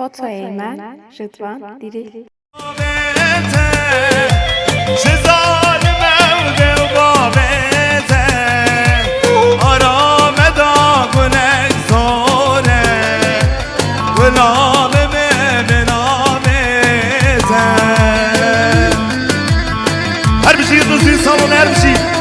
فوتوی من رضوان دیری هر بشي رزي صالون هر بشي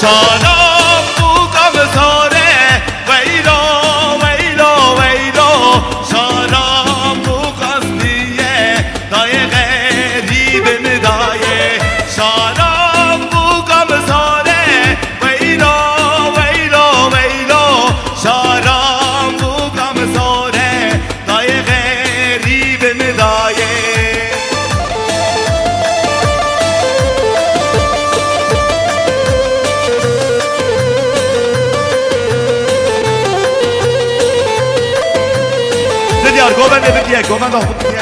سلام بو کمزاره ویلو ویلو ویلو سلام بو قصدیه دای غریب ندایه سلام بو کمزاره ویلو ویلو ویلو سلام بو کمزاره دای غریب ندایه گوبنده بگیه گوبنده خود بگیه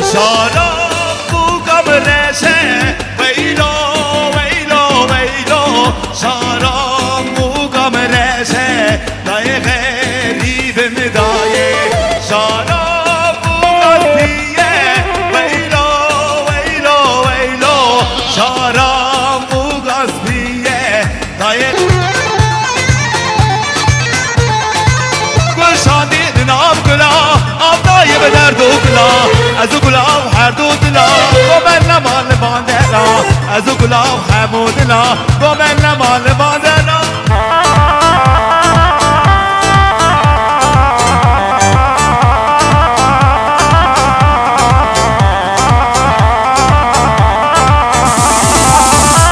سلام بو کمرشه ویلو ویلو ویلو سلام بو کمرشه دای غریب ندایه سلام بو قلبیه ویلو ویلو ویلو سلام بو قلبیه دای گل شادی نام گلا آب دای به درد و گلا از گلاب هر دو دلا با من نمال باندلا از گلاب همو دلا با من نمال باندلا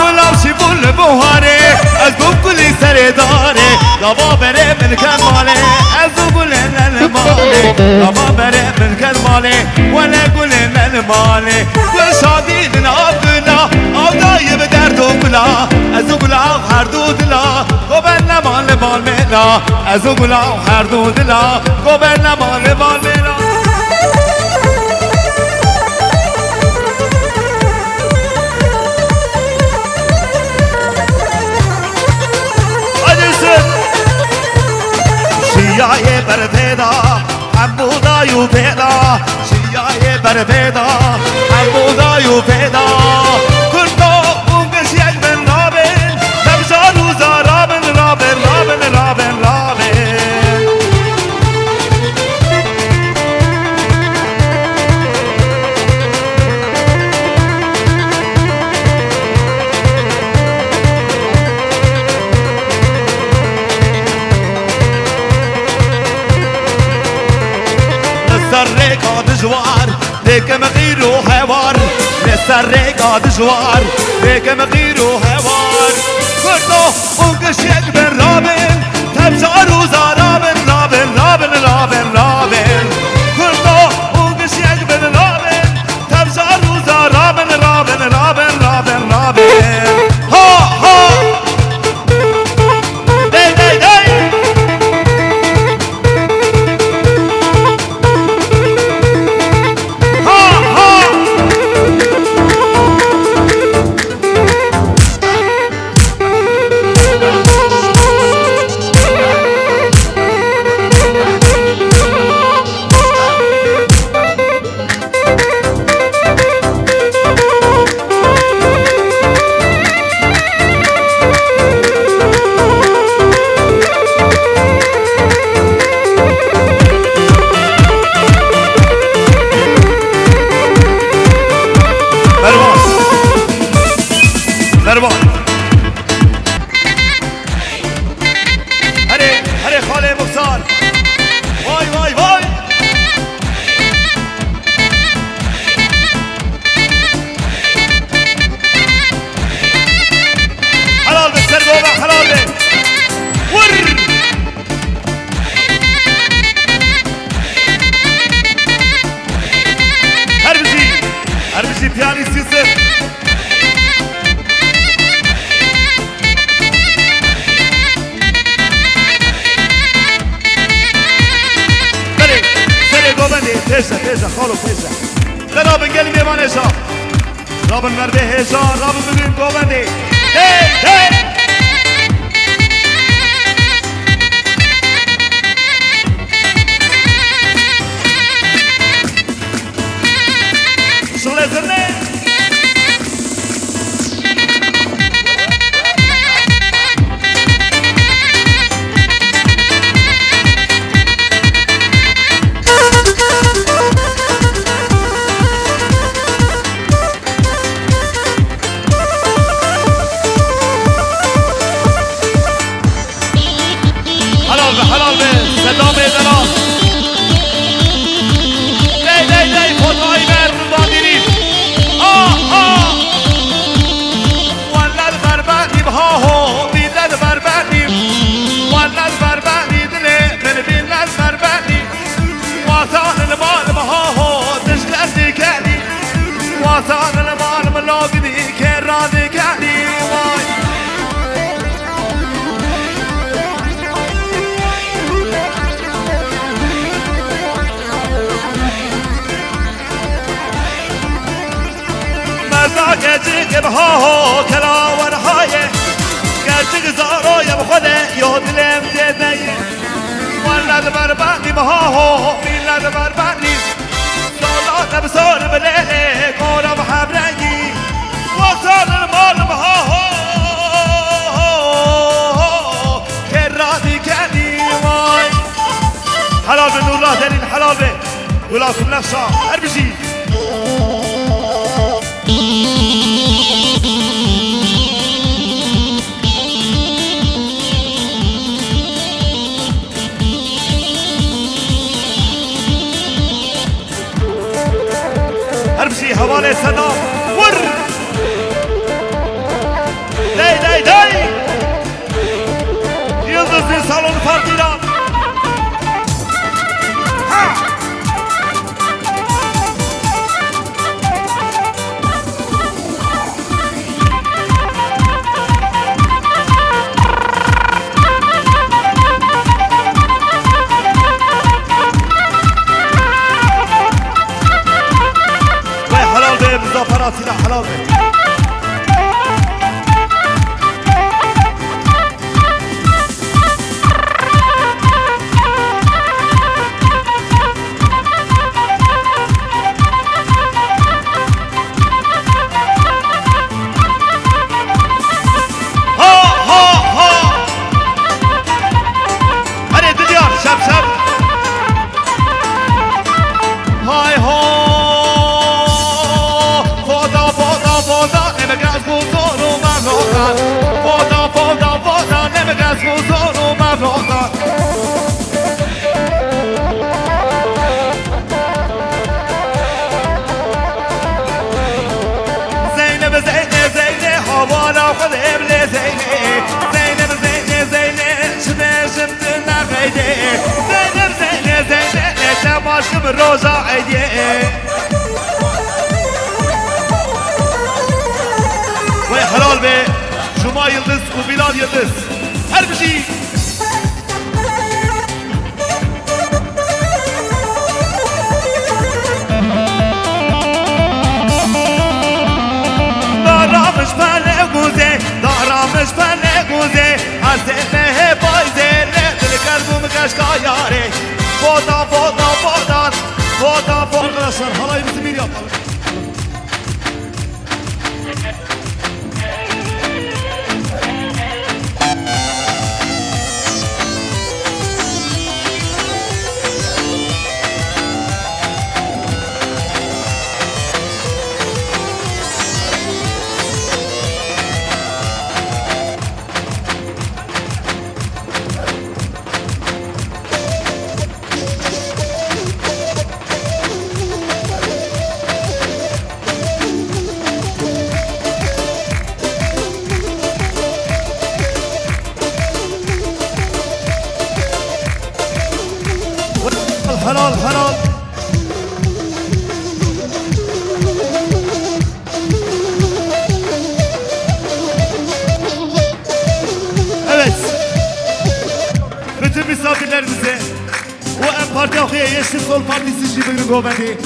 گلاب شی بول بوهاره از گلی سر داره دوا بره من کماله از گل ماله دوا بره من کماله ولا گل ماله گل شادی من آبنا آدای بده دلا از گلا هر دو دلا گوبن نمان لبال مینا از گلا هر دو دلا گوبن نمان لبال مینا شیعه بر پیدا هم بودایو پیدا شیعه بر پیدا هم بودایو پیدا کندا اونگش یک بن رابن تبزا روزا رابن رابن رابن رابن رابن سر دجوار دیکم غیر و حوار سر دجوار دیکم غیر و حوار کردو اونگش یک بن رابن تبزا روزا رابن رابن رابن رابن رابن کردو اونگش یک بن رابن تبزا روزا رابن رابن رابن رابن رابن ها ها دی دی دی تيزا تيزا خالو تيزا رابن قلبي ما نشا رابن مرده هيزا رابن ببين قوبندي هي هي شغل زرني حلال به صدا میدنا دی دی دی خدای بر بادیری ولد بر بعدیم ها ها بیلد بر بعدیم ولد بر بعدی دله من بیلد بر بعدیم واسان المال ها ها تشکردی کردی واسان المال ملاقدی که رادی کردی وای گرچه ها ها کلاور های گرچه زاروی بخوده یا دلم دیده ولد بر بعدیم ها ها میلد بر بعدیم سالات بسار بلیه کارم حبرنگی واسال المالم ها ها که رادی کردی وای حلال به نور الله دلیل حلال به ولاکم نفسا هر بشی هربشي حواله سلام ور داي داي داي يلدز صالون فارديران aşkım roza hediye Vay helal be Cuma Yıldız, Bilal Yıldız her bir şey Daramış bana guze, daramış bana guze Hazreti hep ayzele, dil kalbim kaşka yare Foda, foda, foda, foda, foda Arkadaşlar halayımızı bir yapalım. Helal helal. Evet. Bütün misafirlerimize bu Em Parti Akıya Yeşil Sol Partisi Şibir'in gobendi.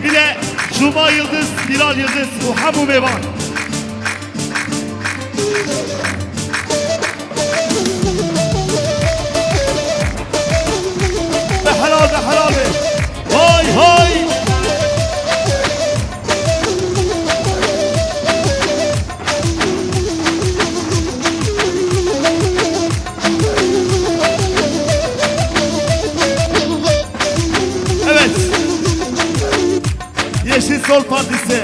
Bir de Cuma Yıldız, Bilal Yıldız, bu Hamu Mevan. Helal be helal be. Hay hay. Evet. Yeşil Sol Partisi.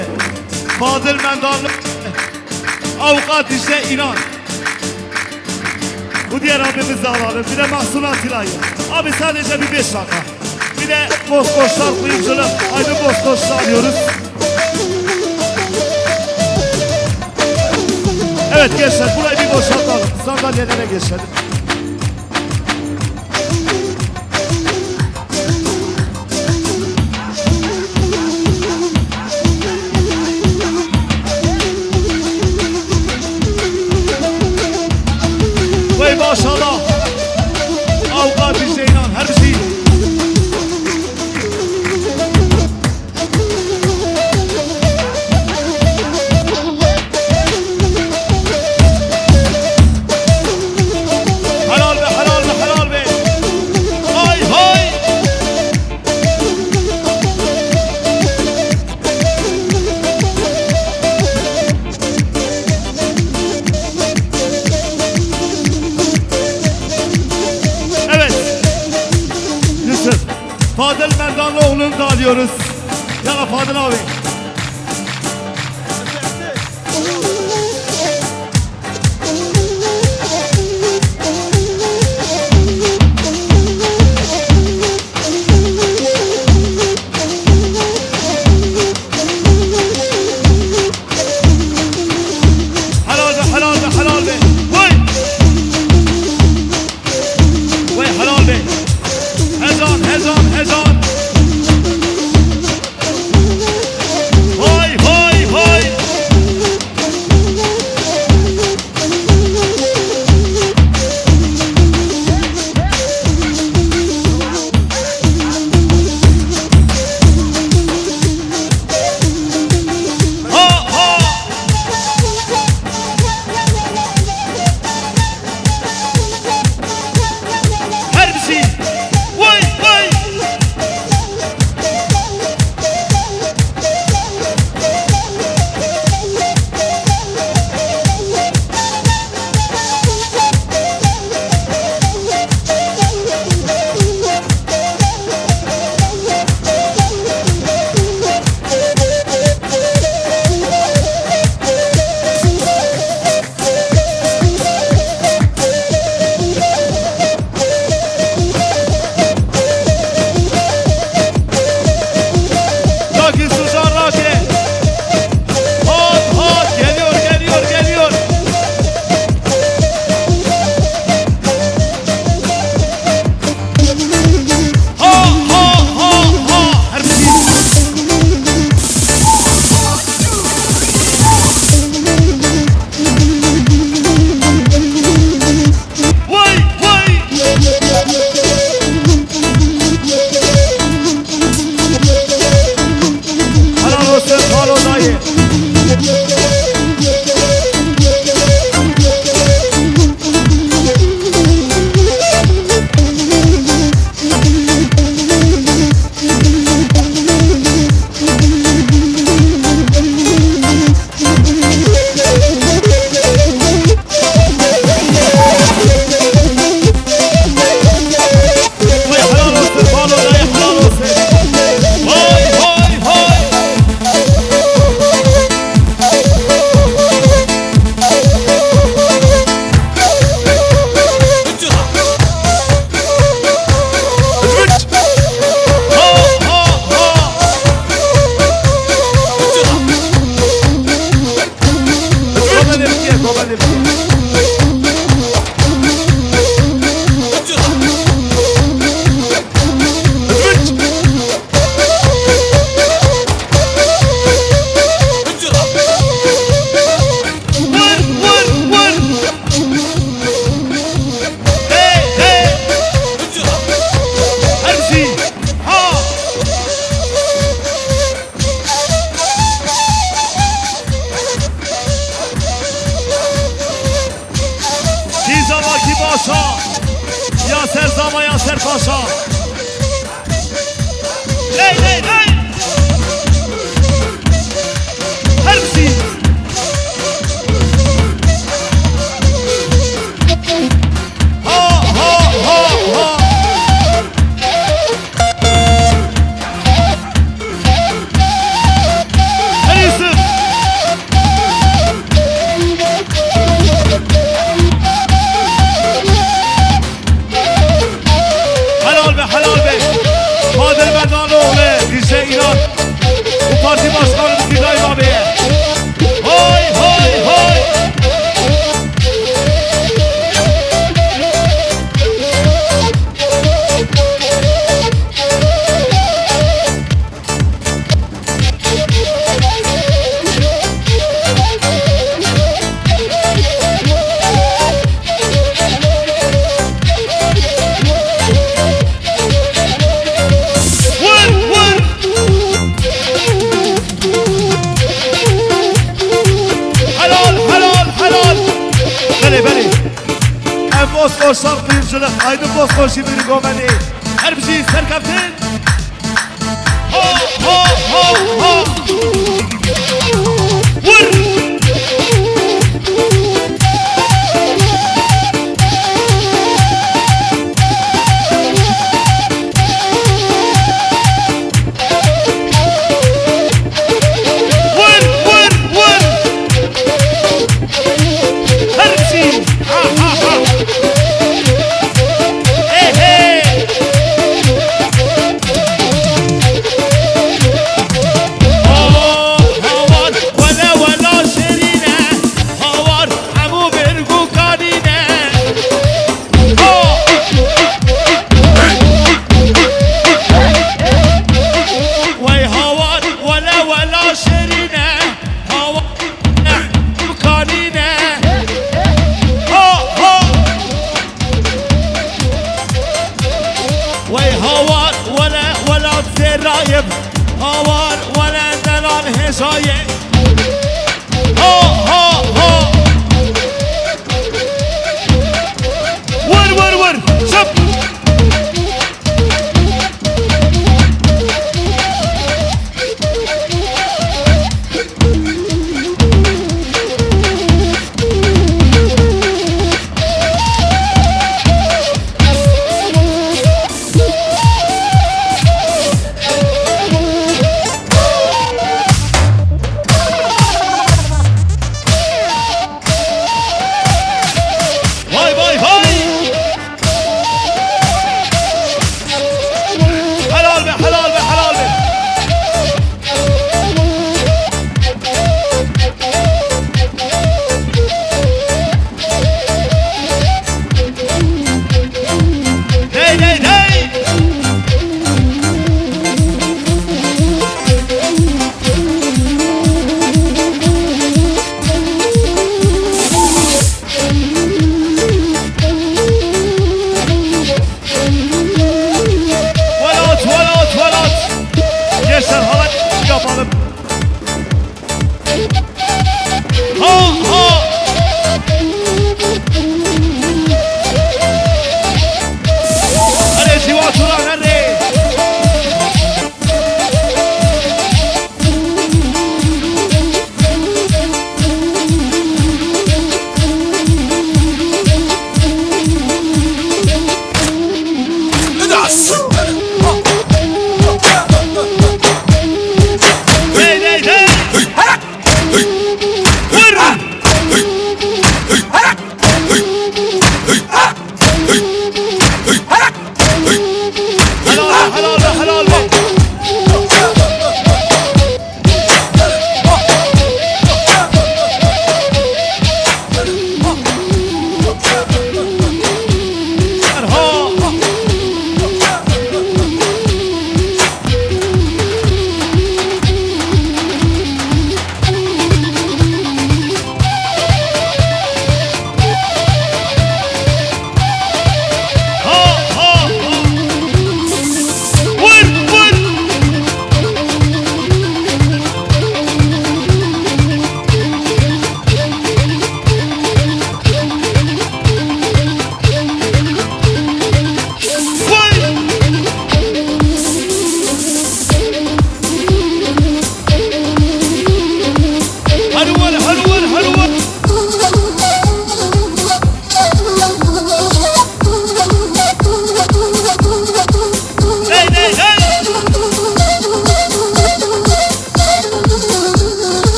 Bahadır Mendanlı. Avukat işte inan. Bu diğer abimizi alalım. Bir de Mahsun Atilla'yı. Abi sadece bir 5 dakika. Bir de Bozkoşlar kuyumculuk. Aynı Bozkoş'u alıyoruz. Evet gençler burayı bir boşaltalım. Sandalyelere geçelim. Vay maşallah. Avukat işte inan her bir şey. Helal be helal be helal be. Hay hay. Evet. Yusuf. Fadıl Merdanlıoğlu'nu da alıyoruz. Ya Fadıl abi. Helal be helal be helal be. Vay. Vay helal be. Hezan hezan hezan. Yaser Zama Yaser Paşa. Hey hey hey. Hepsi. Ha ha ha ha. Hey Yusuf. Helal be helal be. Kadir Merdanoğlu, DJ İran. Bu parti başkanımız İbrahim abiye. Hoy hoy hoy. Vur vur. Helal helal helal. Beni. En Bozkır şarkı kuyumculuk. Aydın Bozkır şiiri gomeni. Her bir şey serkaptin. Ha ha ha ha. Vur. Vur vur vur. Her bir şey. Ha ha ha. Hey hey. Oh.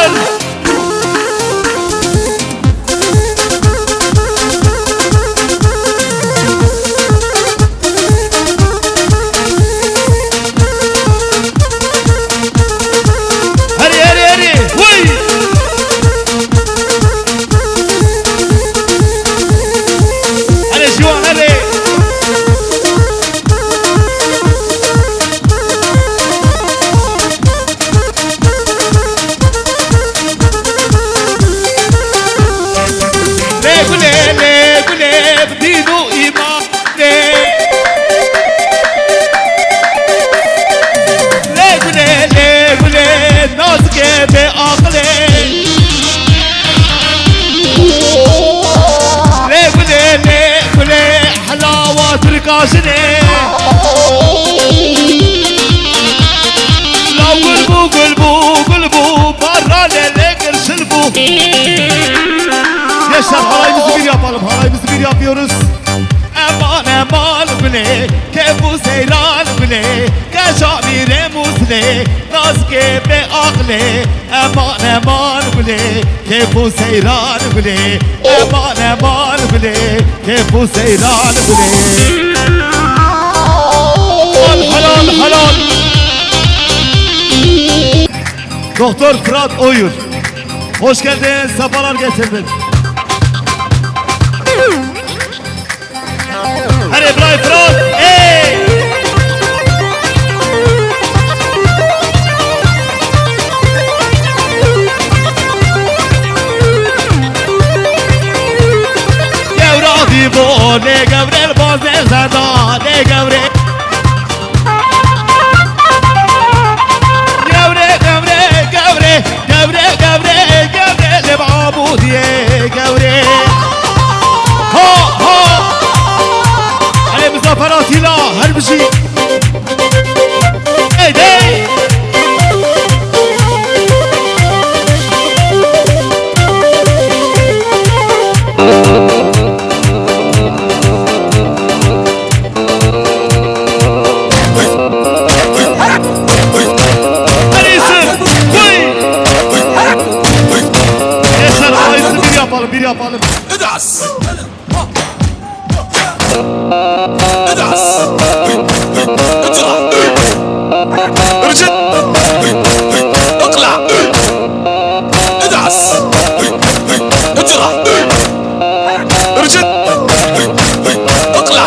halal. Hadi hadi hadi. Vay. Hadi şu an hadi. Le gule bdidu imane. Le gule naz ke be akle. Le gule halavat rikasne. La gulbu barra le kırşılbu. Yaşar halayımızı bir yapalım, halayımızı bir yapıyoruz. Eman eman güle, ke bu seyran güle, ke şamire musle, naz ke be akle. Eman eman güle, ke bu seyran güle, eman eman güle, ke bu seyran güle. Halal halal. Doktor Fırat Oyur, hoş geldin, sefalar getirdin. Hadi İbrahim Fırat, hey! Gevra dibo, ne gevrel bazen zada, ne gevre. Gevre, ne babu diye gevre. Ha ha. Hani müzaferatıyla her bir şey. Hey hey. Bir yapalım. Edas. Edas. Etra. Ircit. Okla. Edas. Etra. Ircit. Okla.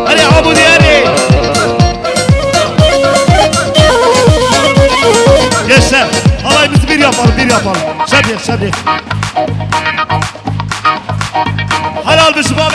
Hadi Abu Diyari. Gençler, halayımızı bir yapalım, bir yapalım. Şadi. Halal bir şıfa